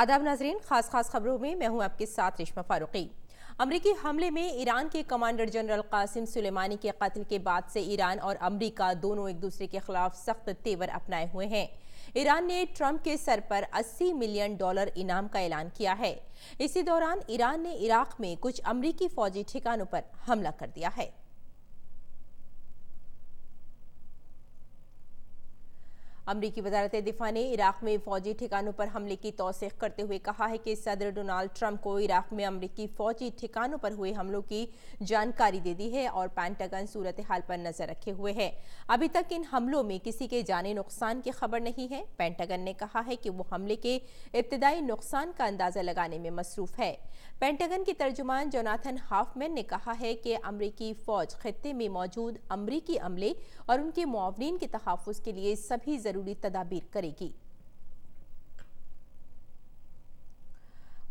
आदाब नाजरीन, खास खबरों में मैं हूं आपके साथ रेशमा फारूकी। अमरीकी हमले में ईरान के कमांडर जनरल कासिम सुलेमानी के कत्ल के बाद से ईरान और अमरीका दोनों एक दूसरे के खिलाफ सख्त तेवर अपनाए हुए हैं। ईरान ने ट्रंप के सर पर $80 मिलियन इनाम का ऐलान किया है। इसी दौरान ईरान ने इराक में कुछ अमरीकी फौजी ठिकानों पर हमला कर दिया है। अमरीकी वजारत दिफा ने इराक में फौजी ठिकानों पर हमले की तौसीक करते हुए कहा है कि सदर डोनाल्ड ट्रंप को इराक में अमरीकी फौजी ठिकानों पर हुए हमलों की जानकारी दे दी है और पेंटागन सूरत हाल पर नजर रखे हुए है। अभी तक इन हमलों में किसी के जानी नुकसान की खबर नहीं है। पेंटागन ने कहा है कि वो हमले के इब्तदाई नुकसान का अंदाजा लगाने में मसरूफ है। पेंटागन के तर्जुमान जोनाथन हाफमैन ने कहा है कि अमरीकी फौज खित्ते में मौजूद अमरीकी अमले और उनके मुआवनीन के तहफ़्फ़ुज़ के लिए सभी जरूरी तदाबीर करेगी।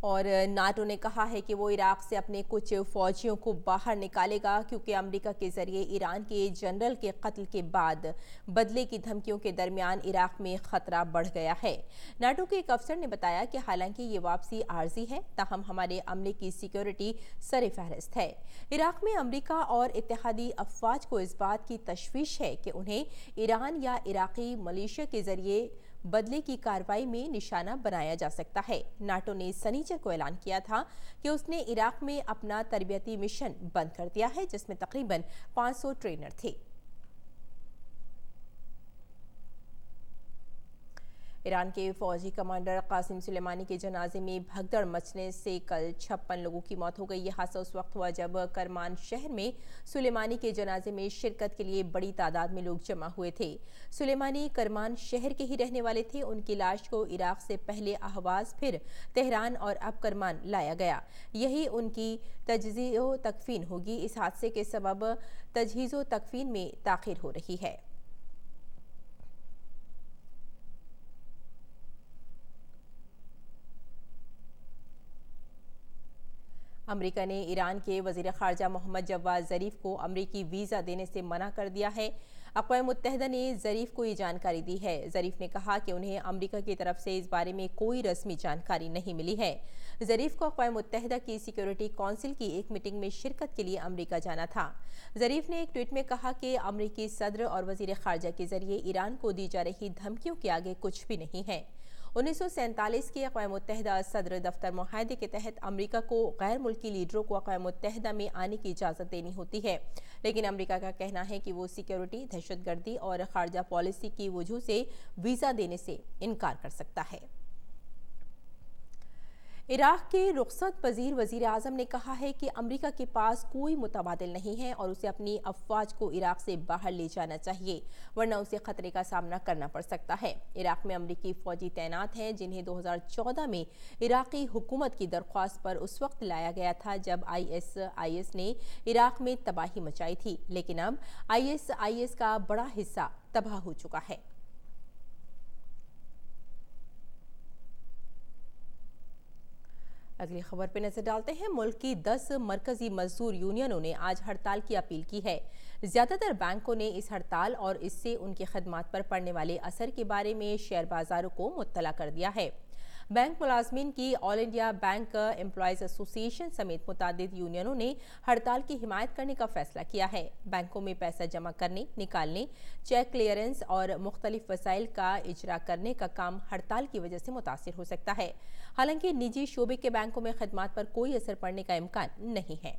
और नाटो ने कहा है कि वो इराक से अपने कुछ फौजियों को बाहर निकालेगा क्योंकि अमेरिका के जरिए ईरान के जनरल के कत्ल के बाद बदले की धमकियों के दरमियान इराक में खतरा बढ़ गया है। नाटो के एक अफसर ने बताया कि हालांकि ये वापसी आर्जी है, ताहम हमारे अमले की सिक्योरिटी सर फहरिस्त है। इराक में अमेरिका और इत्तेहादी अफवाज को इस बात की तशवीश है कि उन्हें ईरान या इराकी मलेशिया के जरिए बदले की कार्रवाई में निशाना बनाया जा सकता है। नाटो ने शनिचर को ऐलान किया था कि उसने इराक में अपना तरबियती मिशन बंद कर दिया है, जिसमें तकरीबन 500 ट्रेनर थे। ईरान के फौजी कमांडर कासिम सुलेमानी के जनाजे में भगदड़ मचने से कल 56 लोगों की मौत हो गई। यह हादसा उस वक्त हुआ जब करमान शहर में सुलेमानी के जनाजे में शिरकत के लिए बड़ी तादाद में लोग जमा हुए थे। सुलेमानी करमान शहर के ही रहने वाले थे। उनकी लाश को इराक से पहले अहवाज, फिर तेहरान और अब करमान लाया गया। यही उनकी तजहीज़ो तकफीन होगी। इस हादसे के सबब तजहीज़ो तकफीन में ताख़ीर हो रही है। अमेरिका ने ईरान के वज़ीर ख़ारजा मोहम्मद जवाद ज़रीफ को अमरीकी वीज़ा देने से मना कर दिया है। अक़वाम मुत्तहिदा ने ज़रीफ को ये जानकारी दी है। ज़रीफ ने कहा कि उन्हें अमेरिका की तरफ से इस बारे में कोई रस्मी जानकारी नहीं मिली है। ज़रीफ को अक़वाम मुत्तहिदा की सिक्योरिटी काउंसिल की एक मीटिंग में शिरकत के लिए अमेरिका जाना था। ज़रीफ ने एक ट्वीट में कहा कि अमरीकी सदर और वज़ीर ख़ारजा के ज़रिए ईरान को दी जा रही धमकियों के आगे कुछ भी नहीं है। 1947 के अक़वाम मुत्तहिदा सदर दफ्तर मुआहदे के तहत अमेरिका को गैर मुल्की लीडरों को अक़वाम मुत्तहिदा में आने की इजाज़त देनी होती है, लेकिन अमेरिका का कहना है कि वो सिक्योरिटी, दहशतगर्दी और खारजा पॉलिसी की वजह से वीज़ा देने से इनकार कर सकता है। इराक के रुखसत पजीर वज़ीर आज़म ने कहा है कि अमेरिका के पास कोई मुतबादिल नहीं है और उसे अपनी अफवाज को इराक से बाहर ले जाना चाहिए, वरना उसे खतरे का सामना करना पड़ सकता है। इराक में अमेरिकी फौजी तैनात हैं जिन्हें 2014 में इराकी हुकूमत की दरख्वास्त पर उस वक्त लाया गया था जब ISIS ने इराक में तबाही मचाई थी, लेकिन अब ISIS का बड़ा हिस्सा तबाह हो चुका है। अगली खबर पर नजर डालते हैं। मुल्क की 10 मरकजी मजदूर यूनियनों ने आज हड़ताल की अपील की है। ज्यादातर बैंकों ने इस हड़ताल और इससे उनकी खदमात पर पड़ने वाले असर के बारे में शेयर बाजारों को मुत्तला कर दिया है। बैंक मुलाजमीन की all India bank employees association समेत मुतादिद यूनियनों ने हड़ताल की हिमायत करने का फैसला किया है। बैंकों में पैसा जमा करने, निकालने, चेक क्लियरेंस और मुख्तलिफ वसाइल का इजरा करने का काम हड़ताल की वजह से मुतासिर हो सकता है। हालांकि निजी शोबे के बैंकों में खदमात पर कोई असर पड़ने का इम्कान नहीं है।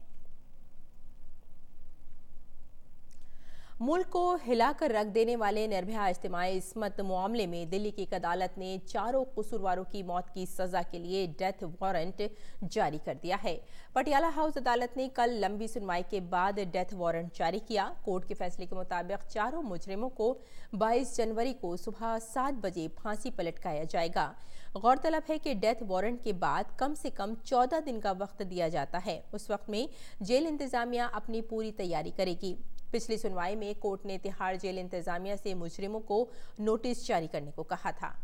मुल्क को हिलाकर रख देने वाले निर्भया इज्तिमाई इस्मत मामले में दिल्ली की एक अदालत ने चारों कसूरवारों की मौत की सजा के लिए डेथ वारंट जारी कर दिया है। पटियाला हाउस अदालत ने कल लंबी सुनवाई के बाद डेथ वारंट जारी किया। कोर्ट के फैसले के मुताबिक चारों मुजरिमों को 22 जनवरी को सुबह 7 बजे फांसी पर लटकाया जाएगा। गौरतलब है कि डेथ वारंट के बाद कम से कम 14 दिन का वक्त दिया जाता है। उस वक्त में जेल इंतजामिया अपनी पूरी तैयारी करेगी। पिछली सुनवाई में कोर्ट ने तिहाड़ जेल इंतजामिया से मुजरिमों को नोटिस जारी करने को कहा था।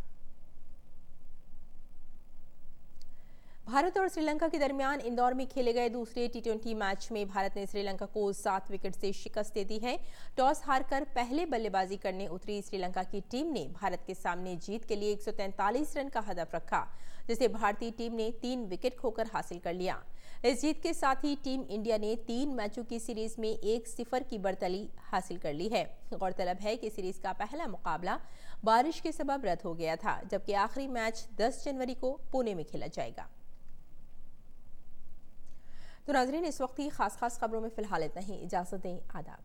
भारत और श्रीलंका के दरमियान इंदौर में खेले गए दूसरे टी20 मैच में भारत ने श्रीलंका को 7 विकेट से शिकस्त दे दी है। टॉस हारकर पहले बल्लेबाजी करने उतरी श्रीलंका की टीम ने भारत के सामने जीत के लिए 143 रन का हदफ रखा, जिसे भारतीय टीम ने 3 विकेट खोकर हासिल कर लिया। इस जीत के साथ ही टीम इंडिया ने 3 मैचों की सीरीज में 1-0 की बढ़तरी हासिल कर ली है। गौरतलब है कि सीरीज का पहला मुकाबला बारिश के सबब रद्द हो गया था, जबकि आखिरी मैच 10 जनवरी को पुणे में खेला जाएगा। तो नाज़रीन, इस वक्त ही खास खबरों में फिलहाल इतना ही। इजाजत दें। आदाब।